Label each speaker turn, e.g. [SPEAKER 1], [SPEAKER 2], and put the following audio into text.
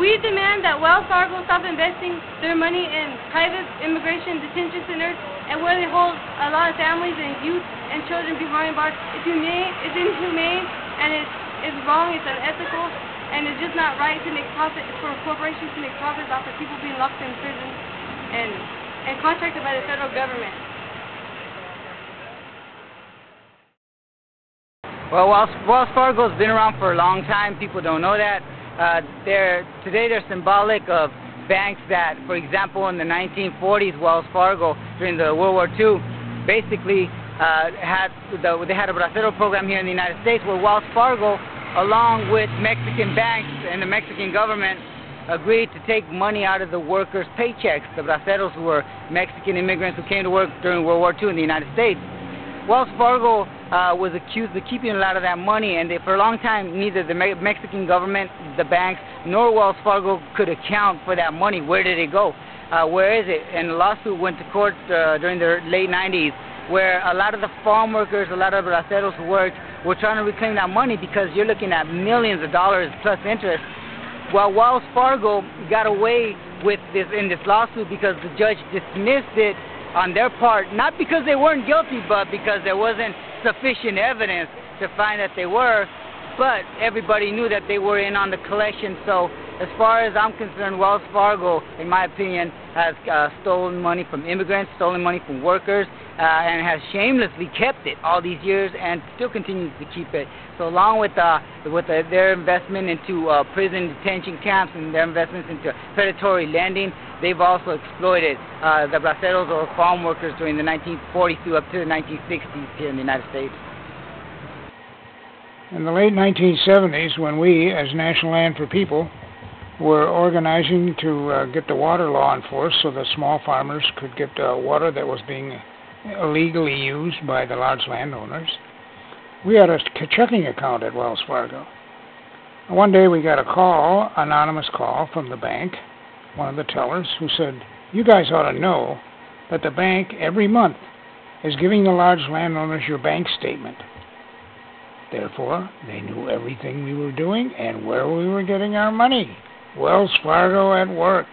[SPEAKER 1] We demand that Wells Fargo stop investing their money in private immigration detention centers and where they hold a lot of families and youth and children behind bars. It's inhumane and it's wrong, it's unethical, and it's just not right to make profit for corporations to make profits off of people being locked in prison and contracted by the federal government.
[SPEAKER 2] Well, Wells Fargo's been around for a long time. People don't know that. Today they're symbolic of banks that, for example, in the 1940s, Wells Fargo, during the World War II, basically they had a bracero program here in the United States where Wells Fargo, along with Mexican banks and the Mexican government, agreed to take money out of the workers' paychecks, the braceros who were Mexican immigrants who came to work during World War II in the United States. Wells Fargo was accused of keeping a lot of that money, and for a long time, neither the Mexican government, the banks, nor Wells Fargo could account for that money. Where did it go? Where is it? And the lawsuit went to court during the late 90s, where a lot of the farm workers, a lot of braceros who worked, were trying to reclaim that money because you're looking at millions of dollars plus interest. Well, Wells Fargo got away with this in this lawsuit because the judge dismissed it on their part, not because they weren't guilty, but because there wasn't sufficient evidence to find that they were. But everybody knew that they were in on the collection. So as far as I'm concerned, Wells Fargo, in my opinion, has stolen money from immigrants, stolen money from workers, and has shamelessly kept it all these years and still continues to keep it. So along with their investment into prison detention camps and their investments into predatory lending, they've also exploited the braceros or farm workers during the 1940s through up to the 1960s here in the United States.
[SPEAKER 3] In the late 1970s, when we, as National Land for People, were organizing to get the water law enforced so that small farmers could get water that was being illegally used by the large landowners, we had a checking account at Wells Fargo. One day we got a call, anonymous call from the bank, one of the tellers, who said, "You guys ought to know that the bank every month is giving the large landowners your bank statement." Therefore, they knew everything we were doing and where we were getting our money. Wells Fargo at work.